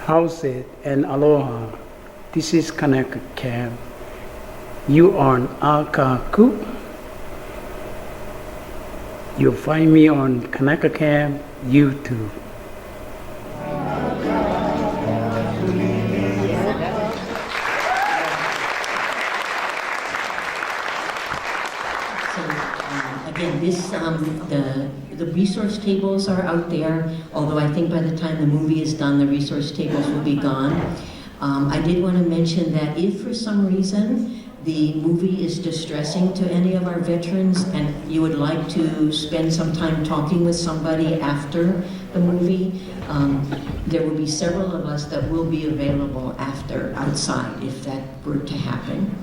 How's and aloha. This is Kanaka Cam. You on Akaku. You'll find me on Kanaka Cam YouTube. Again, the resource tables are out there, although I think by the time the movie is done, the resource tables will be gone. I did want to mention that if for some reason the movie is distressing to any of our veterans and you would like to spend some time talking with somebody after the movie, there will be several of us that will be available outside if that were to happen.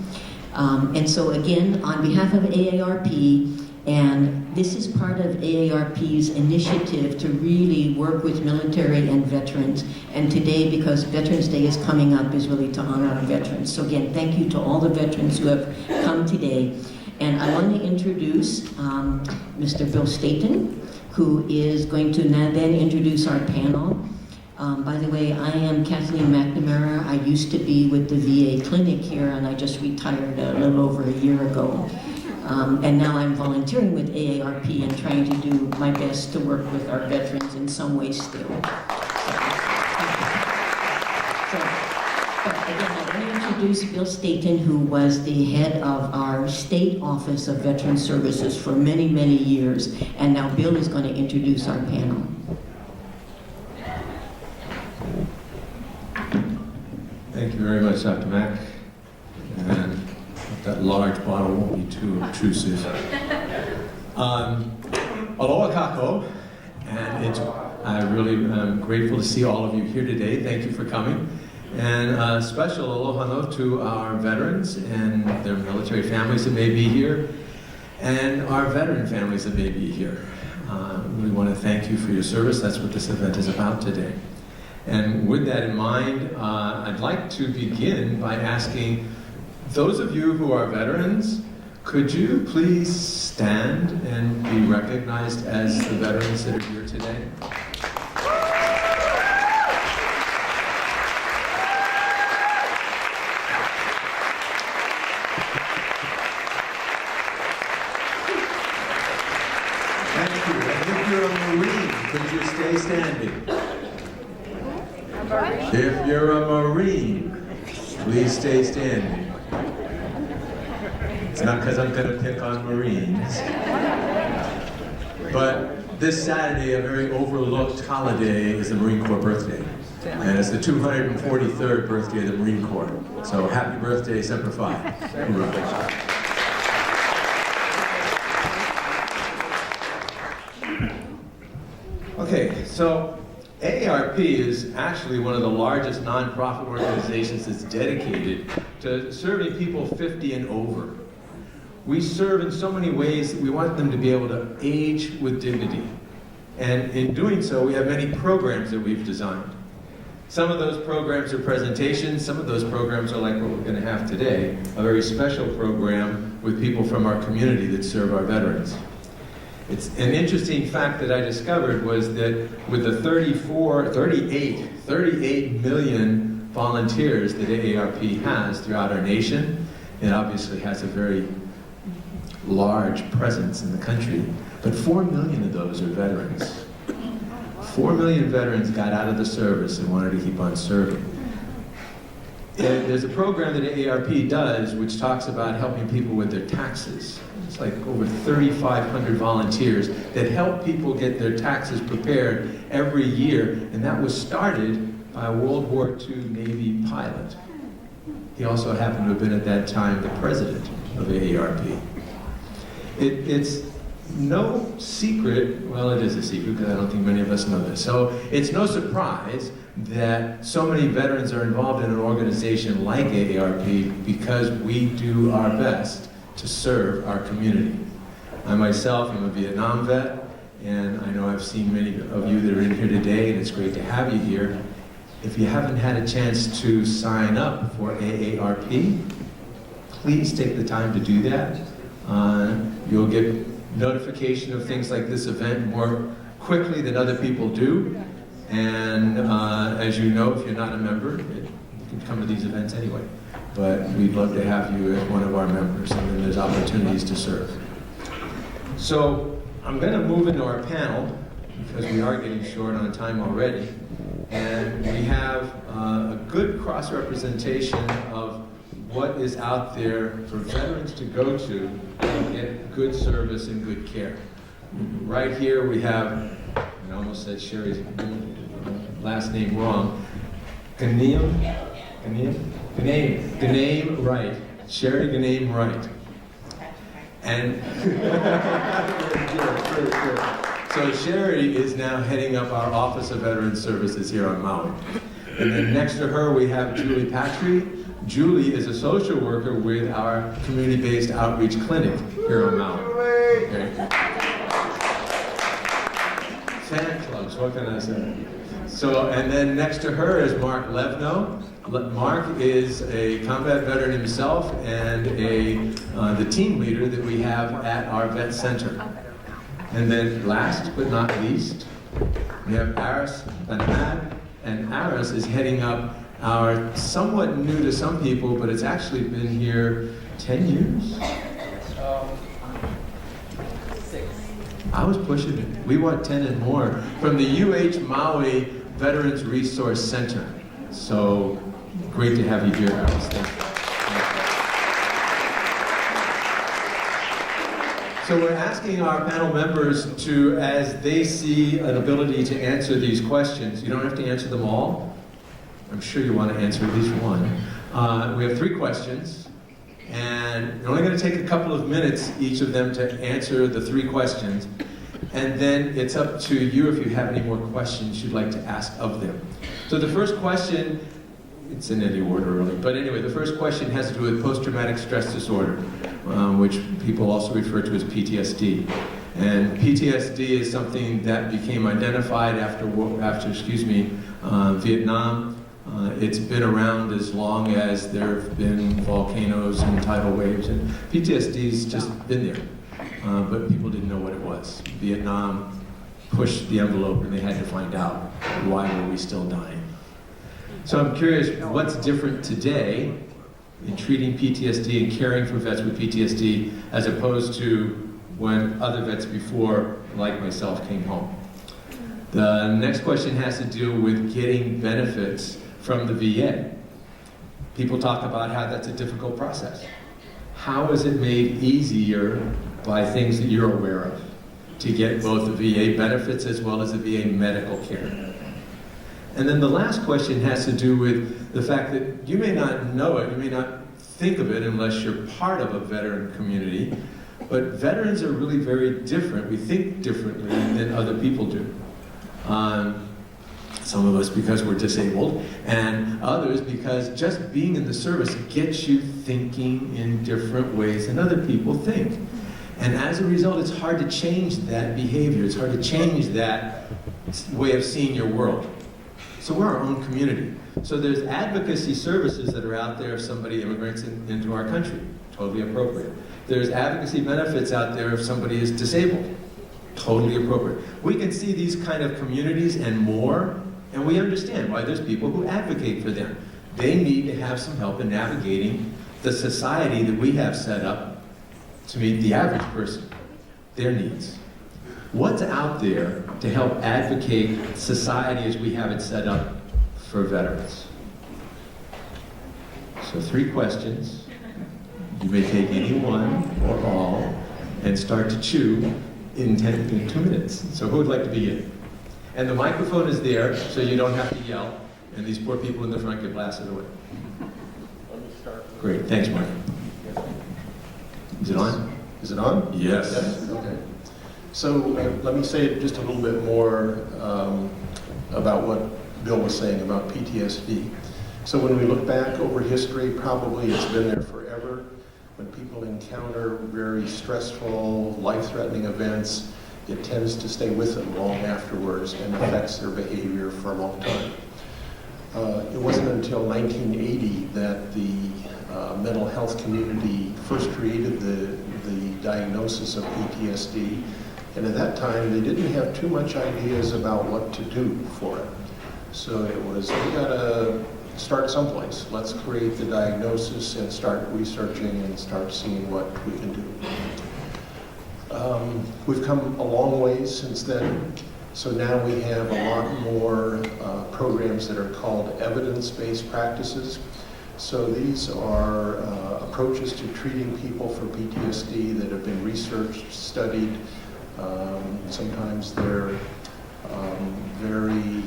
And so again, on behalf of AARP, and this is part of AARP's initiative to really work with military and veterans. And today, because Veterans Day is coming up, is really to honor our veterans. So again, thank you to all the veterans who have come today. And I want to introduce Mr. Bill Staten, who is going to now then introduce our panel. By the way, I am Kathleen McNamara. I used to be with the VA clinic here, and I just retired a little over a year ago. And now I'm volunteering with AARP and trying to do my best to work with our veterans in some way still. But again, I want to introduce Bill Staten, who was the head of our State Office of Veteran Services for many, many years. And now Bill is going to introduce our panel. Thank you very much, Dr. Mack. And that large bottle won't be too obtrusive. Aloha kako, and I really am grateful to see all of you here today. Thank you for coming. And a special aloha no to our veterans and their military families that may be here, and our veteran families that may be here. We want to thank you for your service. That's what this event is about today. And with that in mind, I'd like to begin by asking those of you who are veterans, could you please stand and be recognized as the veterans that are here today? Thank you. And if you're a Marine, could you stay standing? If you're a Marine, please stay standing. It's not because I'm going to pick on Marines. But this Saturday, a very overlooked holiday, is the Marine Corps birthday. And it's the 243rd birthday of the Marine Corps. So happy birthday, Semper Fi. Hoorah. Okay, so AARP is actually one of the largest nonprofit organizations that's dedicated to serving people 50 and over. We serve in so many ways that we want them to be able to age with dignity. And in doing so, we have many programs that we've designed. Some of those programs are presentations, some of those programs are like what we're going to have today, a very special program with people from our community that serve our veterans. It's an interesting fact that I discovered was that with the 38 million volunteers that AARP has throughout our nation, it obviously has a very large presence in the country, but 4 million of those are veterans. 4 million veterans got out of the service and wanted to keep on serving. And there's a program that AARP does which talks about helping people with their taxes. It's like over 3,500 volunteers that help people get their taxes prepared every year, and that was started by a World War II Navy pilot. He also happened to have been at that time the president of AARP. It's no secret, well it is a secret because I don't think many of us know this, so it's no surprise that so many veterans are involved in an organization like AARP because we do our best to serve our community. I myself am a Vietnam vet, and I know I've seen many of you that are in here today, and it's great to have you here. If you haven't had a chance to sign up for AARP, please take the time to do that. You'll get notification of things like this event more quickly than other people do. And as you know, if you're not a member, you can come to these events anyway. But we'd love to have you as one of our members, and then there's opportunities to serve. So I'm going to move into our panel, because we are getting short on time already. And we have a good cross-representation of what is out there for veterans to go to and get good service and good care. Right here we have, I almost said Sherry's last name wrong, Ghanem Wright, Sherry Ghanem Wright. And so Sherry is now heading up our Office of Veterans Services here on Maui. And then next to her we have Julie Patry. Julie is a social worker with our community-based outreach clinic here on Maui. Okay. Fan clubs, what can I say? So, and then next to her is Mark Levno. Mark is a combat veteran himself and the team leader that we have at our vet center. And then last but not least, we have Aris Benhamad, and Aris is heading up our somewhat new to some people, but it's actually been here 10 years. 6. I was pushing it. We want 10 and more from the UH Maui Veterans Resource Center. So great to have you here, Aris. Thank you. So we're asking our panel members to, as they see an ability to answer these questions, you don't have to answer them all. I'm sure you want to answer at least one. We have 3 questions, and we're only going to take a couple of minutes, each of them, to answer the 3 questions. And then it's up to you if you have any more questions you'd like to ask of them. So the first question, it's in any order really, but anyway, the first question has to do with post-traumatic stress disorder, which people also refer to as PTSD. And PTSD is something that became identified after Vietnam. It's been around as long as there have been volcanoes and tidal waves, and PTSD's just been there, but people didn't know what it was. Vietnam pushed the envelope and they had to find out, why were we still dying? So I'm curious, what's different today in treating PTSD and caring for vets with PTSD as opposed to when other vets before, like myself, came home? The next question has to do with getting benefits from the VA. People talk about how that's a difficult process. How is it made easier by things that you're aware of to get both the VA benefits as well as the VA medical care? And then the last question has to do with the fact that you may not know it, you may not think of it unless you're part of a veteran community, but veterans are really very different. We think differently than other people do. Some of us because we're disabled, and others because just being in the service gets you thinking in different ways than other people think. And as a result, it's hard to change that behavior. It's hard to change that way of seeing your world. So we're our own community. So there's advocacy services that are out there if somebody immigrates into our country. Totally appropriate. There's advocacy benefits out there if somebody is disabled. Totally appropriate. We can see these kind of communities and more, and we understand why there's people who advocate for them. They need to have some help in navigating the society that we have set up to meet the average person, their needs. What's out there to help advocate society as we have it set up for veterans? So 3 questions. You may take any one or all and start to chew in 2 minutes. So who would like to begin? And the microphone is there, so you don't have to yell, and these poor people in the front get blasted away. Let me start. Great, thanks, Mike. Is it on? Is it on? Yes. Yes? Okay. So let me say just a little bit more about what Bill was saying about PTSD. So when we look back over history, probably it's been there forever. When people encounter very stressful, life-threatening events, it tends to stay with them long afterwards and affects their behavior for a long time. It wasn't until 1980 that the mental health community first created the diagnosis of PTSD And at that time, they didn't have too much ideas about what to do for it. So it was, we gotta start someplace. Let's create the diagnosis and start researching and start seeing what we can do. We've come a long ways since then. So now we have a lot more programs that are called evidence-based practices. So these are approaches to treating people for PTSD that have been researched, studied. Sometimes they're very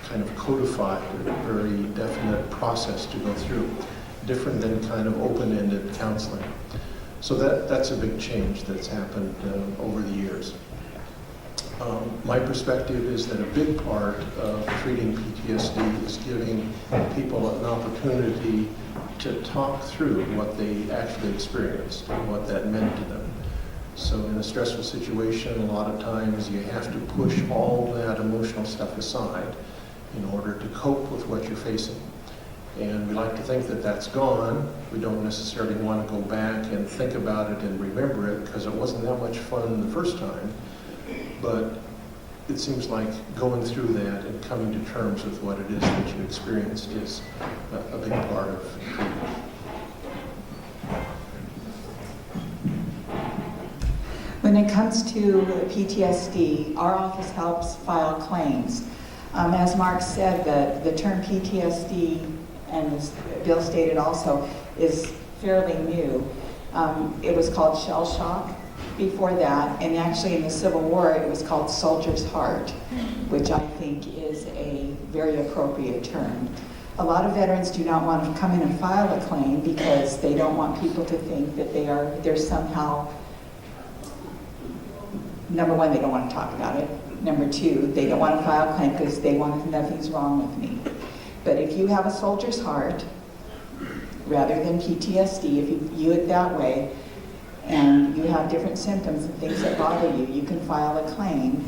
kind of codified, a very definite process to go through, different than kind of open-ended counseling. So that's a big change that's happened over the years. My perspective is that a big part of treating PTSD is giving people an opportunity to talk through what they actually experienced and what that meant to them. So in a stressful situation, a lot of times you have to push all that emotional stuff aside in order to cope with what you're facing. And we like to think that that's gone. We don't necessarily want to go back and think about it and remember it because it wasn't that much fun the first time. But it seems like going through that and coming to terms with what it is that you experienced is a big part of treatment. When it comes to PTSD, our office helps file claims. As Mark said, the term PTSD, and as Bill stated also, is fairly new. It was called shell shock before that, and actually in the Civil War it was called soldier's heart, which I think is a very appropriate term. A lot of veterans do not want to come in and file a claim because they don't want people to think that they're somehow, number one, they don't want to talk about it. Number two, they don't want to file a claim because they want to, nothing's wrong with me. But if you have a soldier's heart, rather than PTSD, if you view it that way, and you have different symptoms and things that bother you, you can file a claim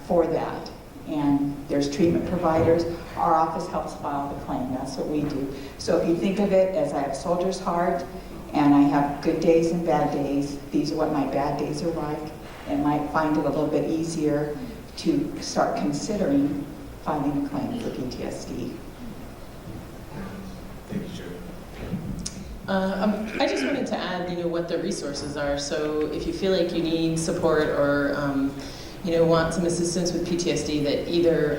for that. And there's treatment providers. Our office helps file the claim. That's what we do. So if you think of it as I have soldier's heart, and I have good days and bad days, these are what my bad days are like, and might find it a little bit easier to start considering filing a claim for PTSD. Thank you, Joe. I just wanted to add, what the resources are. So if you feel like you need support or, want some assistance with PTSD, that either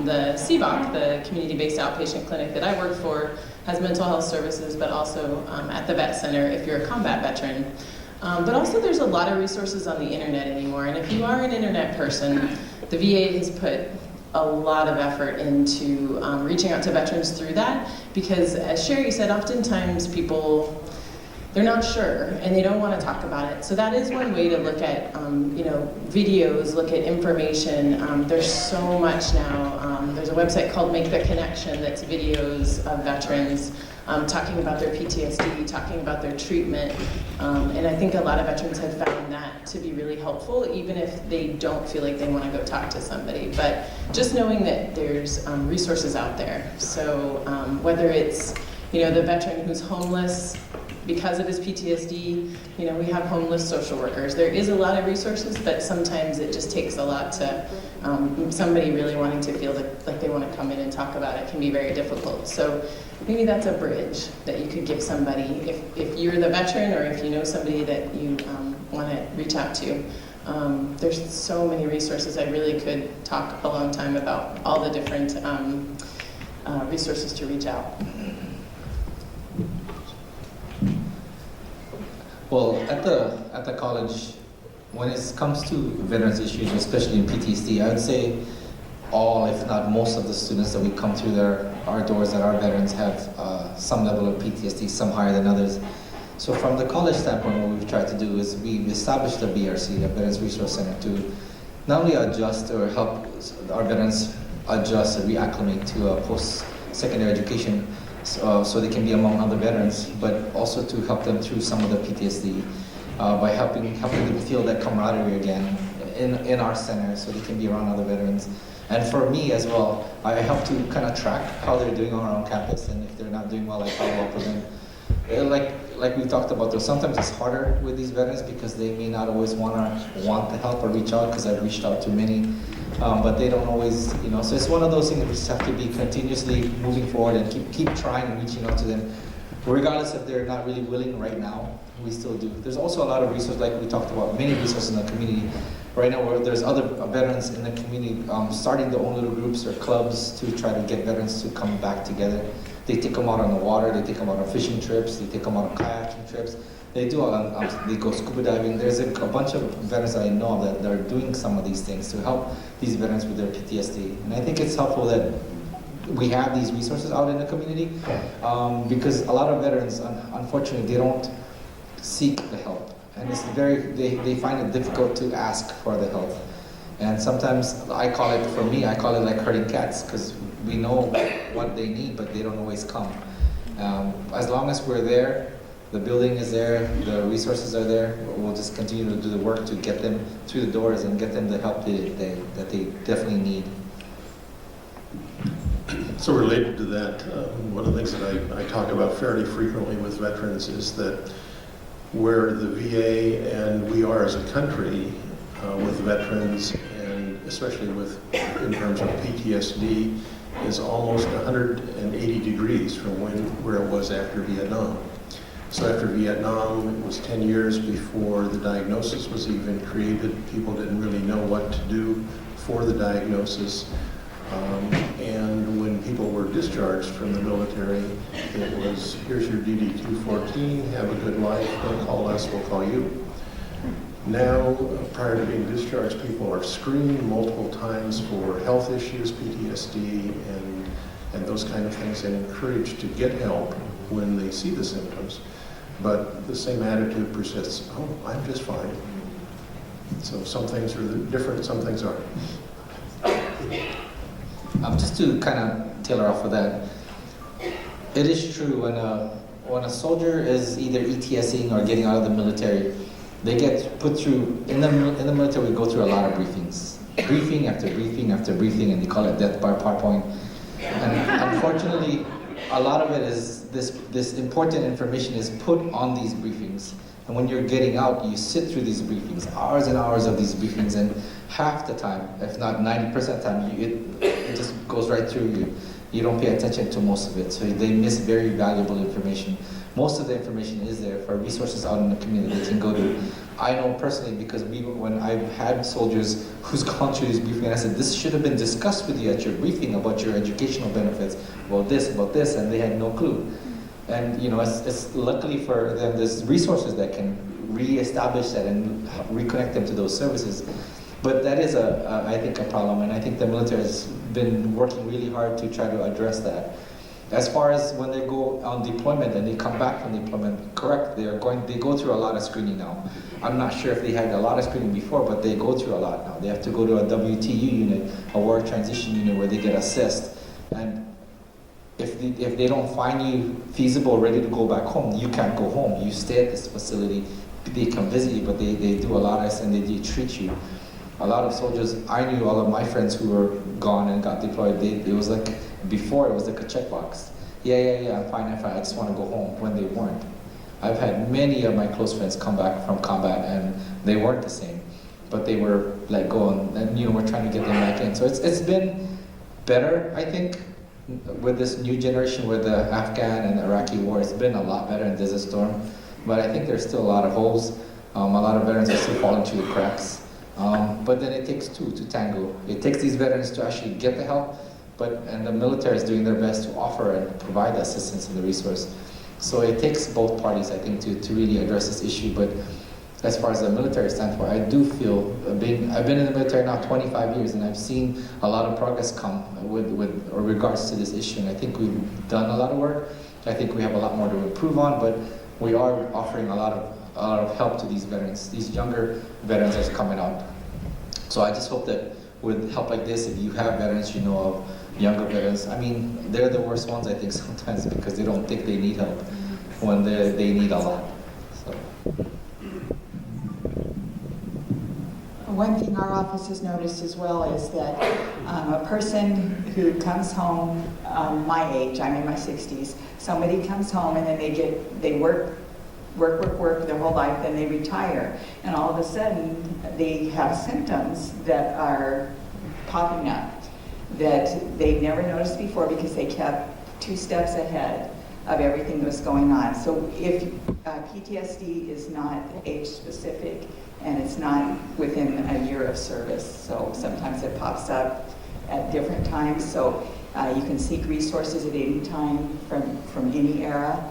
the CBOC, the community-based outpatient clinic that I work for, has mental health services, but also at the Vet Center if you're a combat veteran. But also there's a lot of resources on the internet anymore. And if you are an internet person, the VA has put a lot of effort into reaching out to veterans through that, because as Sherry said, oftentimes people, they're not sure and they don't want to talk about it. So that is one way to look at videos, look at information. There's so much now. There's a website called Make the Connection that's videos of veterans talking about their PTSD, talking about their treatment. And I think a lot of veterans have found that to be really helpful, even if they don't feel like they want to go talk to somebody. But just knowing that there's resources out there. So whether it's the veteran who's homeless because of his PTSD, we have homeless social workers. There is a lot of resources, but sometimes it just takes a lot to, somebody really wanting to feel like they want to come in and talk about it can be very difficult. So maybe that's a bridge that you could give somebody if you're the veteran or if you know somebody that you want to reach out to. There's so many resources. I really could talk a long time about all the different resources to reach out. Well, at the college, when it comes to veterans issues, especially in PTSD, I would say all, if not most of the students that we come through our doors that are veterans have some level of PTSD, some higher than others. So from the college standpoint, what we've tried to do is we've established the BRC, the Veterans Resource Center, to not only adjust or help our veterans adjust or reacclimate to a post-secondary education so they can be among other veterans, but also to help them through some of the PTSD by helping them feel that camaraderie again in our center so they can be around other veterans. And for me as well, I help to kind of track how they're doing on our own campus, and if they're not doing well, I follow up with them. like we talked about, though, sometimes it's harder with these veterans because they may not always want the help or reach out, because I've reached out to many, but they don't always, so it's one of those things that we just have to be continuously moving forward and keep trying and reaching out to them, regardless if they're not really willing right now. We still do. There's also a lot of resources, like we talked about, many resources in the community right now, where there's other veterans in the community starting their own little groups or clubs to try to get veterans to come back together. They take them out on the water, they take them out on fishing trips, they take them out on kayaking trips. They do, they go scuba diving. There's a bunch of veterans that I know of that are doing some of these things to help these veterans with their PTSD. And I think it's helpful that we have these resources out in the community, because a lot of veterans, unfortunately, they don't seek the help. And it's they find it difficult to ask for the help. And sometimes I call it like herding cats, because we know what they need, but they don't always come. As long as we're there, the building is there, the resources are there, we'll just continue to do the work to get them through the doors and get them the help that they definitely need. So related to that, one of the things that I talk about fairly frequently with veterans is that where the VA and we are as a country with veterans, and especially in terms of PTSD, is almost 180 degrees from where it was after Vietnam. So after Vietnam, it was 10 years before the diagnosis was even created. People didn't really know what to do for the diagnosis. And when people were discharged from the military, it was, here's your DD-214, have a good life, don't call us, we'll call you. Now, prior to being discharged, people are screened multiple times for health issues, PTSD, and those kind of things, and encouraged to get help when they see the symptoms. But the same attitude persists. Oh, I'm just fine. So some things are different, some things aren't. Just to kind of tailor off of that, it is true when a soldier is either ETSing or getting out of the military, they get put through, in the military we go through a lot of briefings. Briefing after briefing after briefing, and they call it death by PowerPoint. And unfortunately, a lot of it is this important information is put on these briefings. And when you're getting out, you sit through these briefings, hours and hours of these briefings, and half the time, if not 90% of the time, it just goes right through you. You don't pay attention to most of it, so they miss very valuable information. Most of the information is there for resources out in the community they can go to. I know personally, because when I've had soldiers who's gone through this briefing, and I said, this should have been discussed with you at your briefing about your educational benefits, about this, and they had no clue. And it's luckily for them, there's resources that can re-establish that and reconnect them to those services. But that is I think a problem, and I think the military has been working really hard to try to address that. As far as when they go on deployment and they come back from deployment, correct, they go through a lot of screening now. I'm not sure if they had a lot of screening before, but they go through a lot now. They have to go to a WTU unit, a war transition unit, where they get assessed. And if they don't find you feasible, ready to go back home, you can't go home. You stay at this facility. They come visit you, but they do a lot of this, and they treat you. A lot of soldiers, I knew all of my friends who were gone and got deployed, it was like, before it was like a checkbox. Yeah, I'm fine, I just want to go home, when they weren't. I've had many of my close friends come back from combat and they weren't the same, but they were let go, and we're trying to get them back in. So it's been better, I think, with this new generation with the Afghan and Iraqi war. It's been a lot better in Desert Storm, but I think there's still a lot of holes. A lot of veterans are still falling through the cracks. But then it takes two to tango. It takes these veterans to actually get the help, and the military is doing their best to offer and provide the assistance and the resource. So it takes both parties, I think, to really address this issue. But as far as the military stands for, I do feel, I've been in the military now 25 years, and I've seen a lot of progress come with regards to this issue. And I think we've done a lot of work. I think we have a lot more to improve on, but we are offering a lot of help to these veterans, these younger veterans that's coming out. So I just hope that with help like this, if you have veterans you know of, younger veterans, I mean, they're the worst ones, I think, sometimes, because they don't think they need help when they need a lot. So. One thing our office has noticed as well is that a person who comes home, my age, I'm in my 60s, somebody comes home and then they work their whole life, then they retire, and all of a sudden they have symptoms that are popping up that they never noticed before because they kept 2 steps ahead of everything that was going on. So if PTSD is not age specific and it's not within a year of service, so sometimes it pops up at different times. So you can seek resources at any time from any era.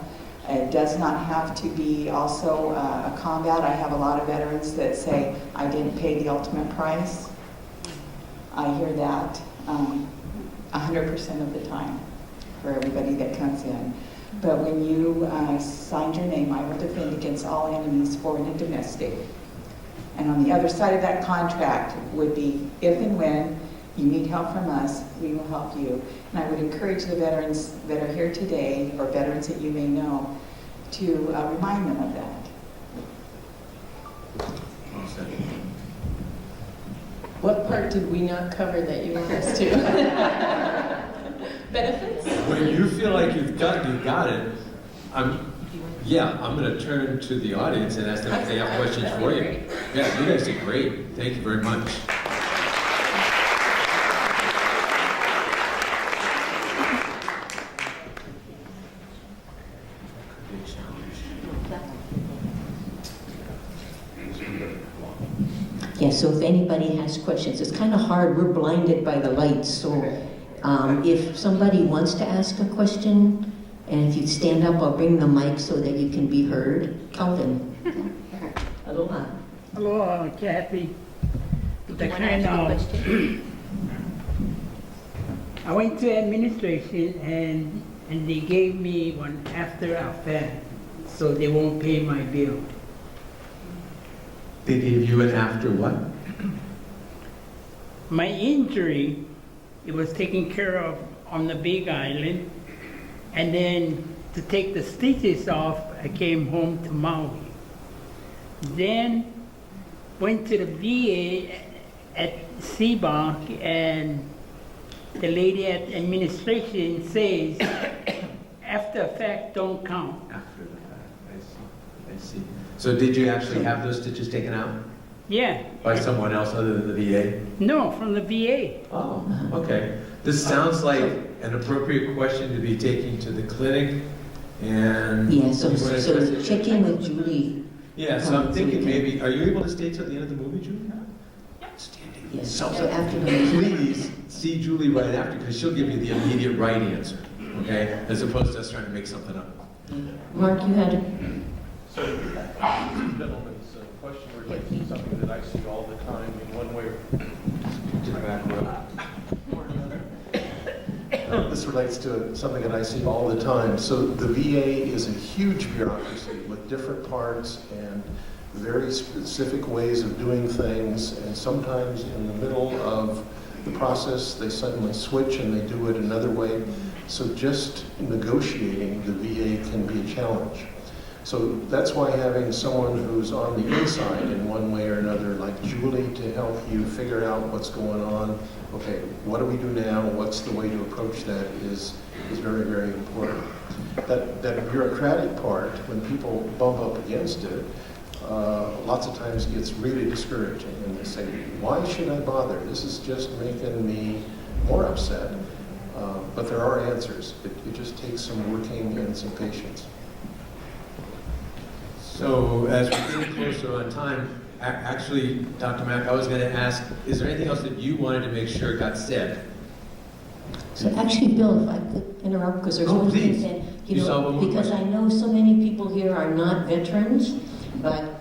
It does not have to be also a combat. I have a lot of veterans that say, I didn't pay the ultimate price. I hear that 100% of the time for everybody that comes in. But when you signed your name, I will defend against all enemies, foreign and domestic. And on the other side of that contract would be, if and when you need help from us, we will help you. And I would encourage the veterans that are here today, or veterans that you may know, to remind them of that. What part did we not cover that you want us to? Benefits? When you feel like you got it, I'm going to turn to the audience and ask them if they have questions for you. Yeah, you guys did great. Thank you very much. Yeah, so if anybody has questions, it's kind of hard, we're blinded by the lights, so if somebody wants to ask a question, and if you stand up, I'll bring the mic so that you can be heard. Calvin. Aloha. Hello, Kathy. Did you want to ask a question? I went to administration and they gave me one after effect, so they won't pay my bill. They gave you an after what? My injury, it was taken care of on the Big Island, and then to take the stitches off, I came home to Maui. Then went to the VA at CBOC, and the lady at administration says, after effect don't count. After the fact. I see. So did you actually have those stitches taken out Yeah. by someone else other than the VA? No, from the VA. Oh, okay. This sounds like an appropriate question to be taking to the clinic, and Yeah, so you wanna address it? check in with Julie. Yeah, so I'm thinking maybe, are you able to stay till the end of the movie, Julie? Outstanding. Yes, So so after the movie. please see Julie right after, because she'll give you the immediate right answer, okay? As opposed to us trying to make something up. Mark, you had a... So, gentleman's question relates to something that I see all the time in one way or to the back row. This relates to something that I see all the time. So the VA is a huge bureaucracy with different parts and very specific ways of doing things, and sometimes in the middle of the process they suddenly switch and they do it another way. So just negotiating the VA can be a challenge. So that's why having someone who's on the inside in one way or another, like Julie, to help you figure out what's going on. Okay, what do we do now? What's the way to approach that is very, very important. That bureaucratic part, when people bump up against it, lots of times gets really discouraging, and they say, why should I bother? This is just making me more upset. But there are answers. It just takes some working and some patience. So as we're getting closer on time, actually, Dr. Mack, I was going to ask, is there anything else that you wanted to make sure got said? So actually, Bill, if I could interrupt, because there's Oh, one thing please. that, You saw one more because I question. know so many people here are not veterans, but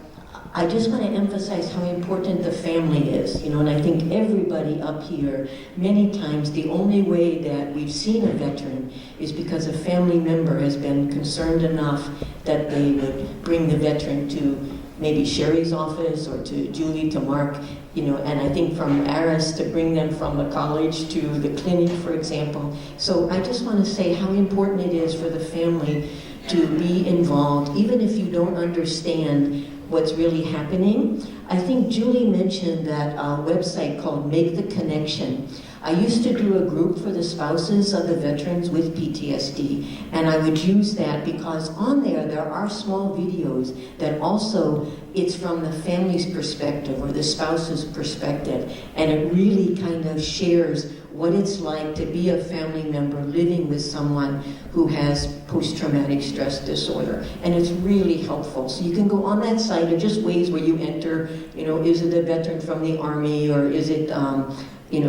I just want to emphasize how important the family is, and I think everybody up here, many times, the only way that we've seen a veteran is because a family member has been concerned enough that they would bring the veteran to maybe Sherry's office or to Julie, to Mark, and I think from Aris to bring them from the college to the clinic, for example. So I just want to say how important it is for the family to be involved, even if you don't understand what's really happening. I think Julie mentioned that website called Make the Connection. I used to do a group for the spouses of the veterans with PTSD, and I would use that because on there are small videos that also, it's from the family's perspective or the spouse's perspective, and it really kind of shares what it's like to be a family member living with someone who has post-traumatic stress disorder. And it's really helpful. So you can go on that site, or just ways where you enter, is it a veteran from the Army, or is it,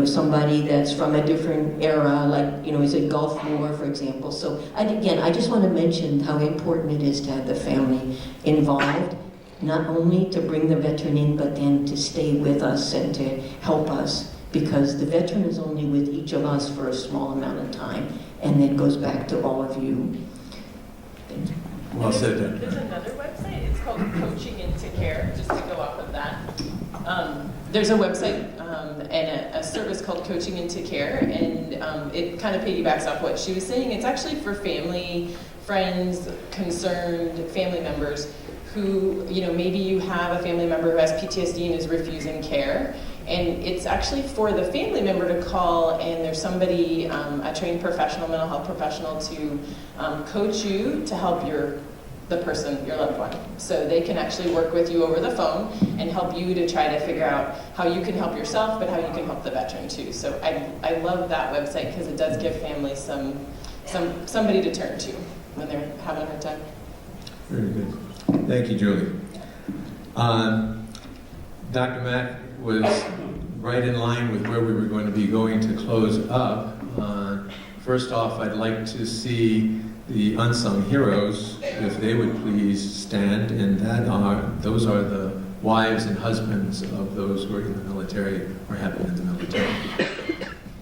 somebody that's from a different era, like, is it Gulf War, for example. So I just want to mention how important it is to have the family involved, not only to bring the veteran in, but then to stay with us and to help us, because the veteran is only with each of us for a small amount of time, and then goes back to all of you. Well said, Dr. There's another website, it's called Coaching into Care, just to go off of that. There's a website and a service called Coaching into Care, and it kind of piggybacks off what she was saying. It's actually for family, friends, concerned family members who, maybe you have a family member who has PTSD and is refusing care. And it's actually for the family member to call, and there's somebody, a trained professional, mental health professional, to coach you to help the person, your loved one. So they can actually work with you over the phone and help you to try to figure out how you can help yourself, but how you can help the veteran too. So I love that website because it does give families somebody to turn to when they're having a hard time. Very good. Thank you, Julie. Dr. Mack was right in line with where we were going to be going to close up. First off, I'd like to see the unsung heroes, if they would please stand, and those are the wives and husbands of those who are in the military or have been in the military.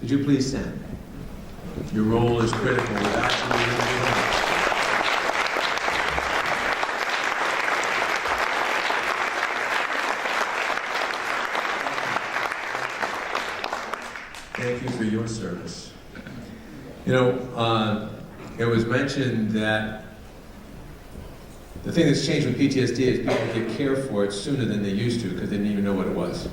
Would you please stand? Your role is critical. Without you, we wouldn't be here. Thank you for your service. It was mentioned that the thing that's changed with PTSD is people get care for it sooner than they used to because they didn't even know what it was.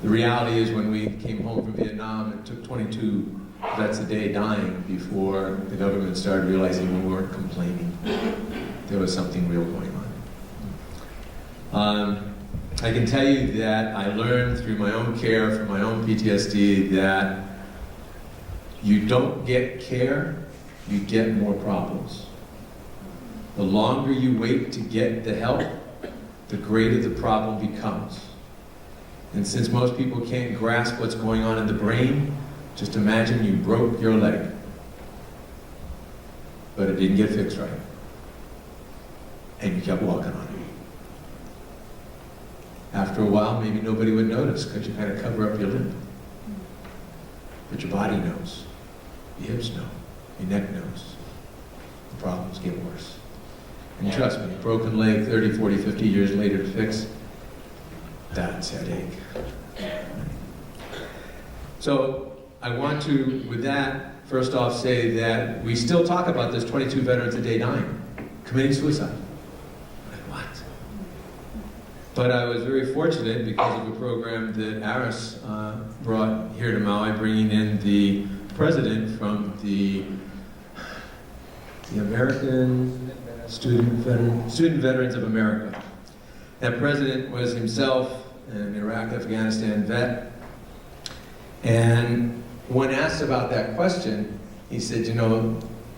The reality is when we came home from Vietnam, it took 22 vets a day dying before the government started realizing we weren't complaining. There was something real going on. I can tell you that I learned through my own care for my own PTSD that you don't get care, you get more problems. The longer you wait to get the help, the greater the problem becomes. And since most people can't grasp what's going on in the brain, just imagine you broke your leg, but it didn't get fixed right. And you kept walking on it. After a while, maybe nobody would notice because you kind of cover up your limp. But your body knows. Your hips know. Your neck knows. The problems get worse. And trust me, a broken leg 30, 40, 50 years later to fix, that's headache. So I want to, with that, first off say that we still talk about this 22 veterans a day dying, committing suicide. What? But I was very fortunate because of a program that ARIS brought here to Maui, bringing in the president from the American Student Veterans of America. That president was himself an Iraq, Afghanistan vet. And when asked about that question, he said,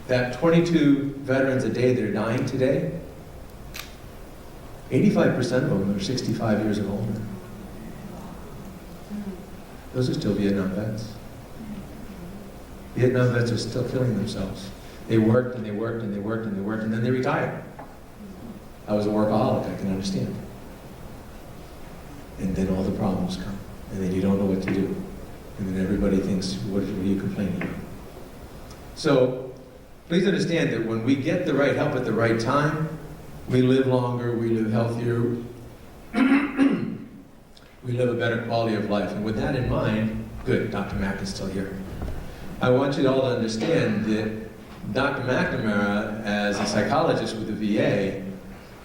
that 22 veterans a day that are dying today, 85% of them are 65 years and older. Those are still Vietnam vets. Vietnam vets are still killing themselves. They worked and they worked and they worked and they worked and then they retired. I was a workaholic, I can understand. And then all the problems come. And then you don't know what to do. And then everybody thinks, what are you complaining about? So please understand that when we get the right help at the right time, we live longer, we live healthier, we live a better quality of life. And with that in mind, good, Dr. Mack is still here. I want you all to understand that Dr. McNamara, as a psychologist with the VA,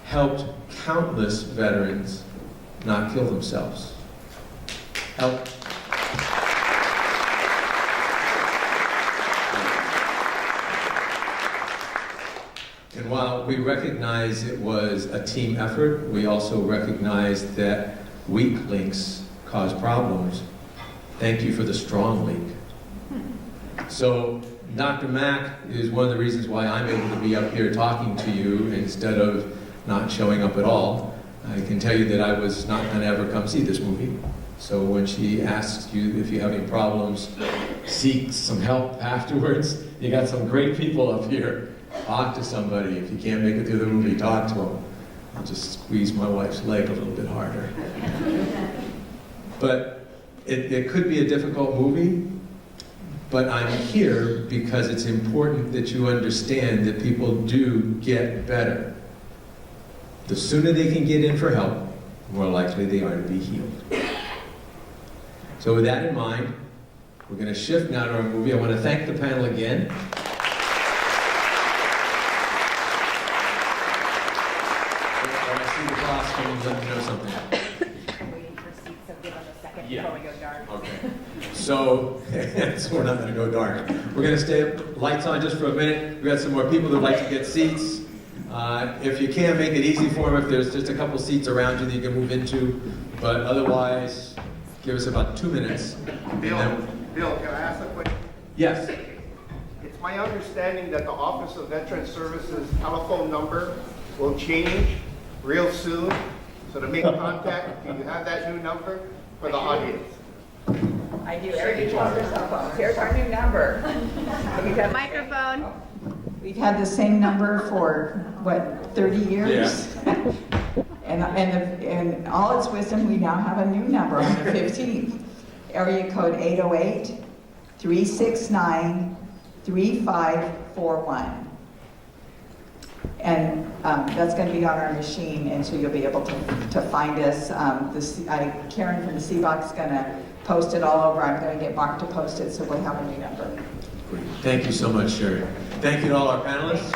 helped countless veterans not kill themselves. Help. And while we recognize it was a team effort, we also recognize that weak links cause problems. Thank you for the strong link. So Dr. Mack is one of the reasons why I'm able to be up here talking to you instead of not showing up at all. I can tell you that I was not going to ever come see this movie. So when she asks you if you have any problems, seek some help afterwards. You got some great people up here. Talk to somebody. If you can't make it through the movie, talk to them. I'll just squeeze my wife's leg a little bit harder. But it could be a difficult movie, but I'm here because it's important that you understand that people do get better. The sooner they can get in for help, the more likely they are to be healed. So with that in mind, we're going to shift now to our movie. I want to thank the panel again. When I see the boss, can you let me know something? I'm waiting for seats, so give them a second Yeah. before we go dark. Okay. So we're not going to go dark. We're going to stay lights on just for a minute. We've got some more people that'd like to get seats. If you can, make it easy for them. If there's just a couple seats around you that you can move into. But otherwise, give us about 2 minutes. Bill, can I ask a question? Yes. It's my understanding that the Office of Veteran Services telephone number will change real soon. So to make contact, do you have that new number for the audience? I do. Everybody calls their cell phones. Here's our new number. Microphone. We've had the same number for, what, 30 years? And in all its wisdom, we now have a new number on the 15th. Area code 808-369-3541. And that's going to be on our machine, and so you'll be able to find us. Karen from the CBOC is going to post it all over. I'm going to get Mark to post it, so we'll have a new number. Great. Thank you so much, Sherry. Thank you to all our panelists.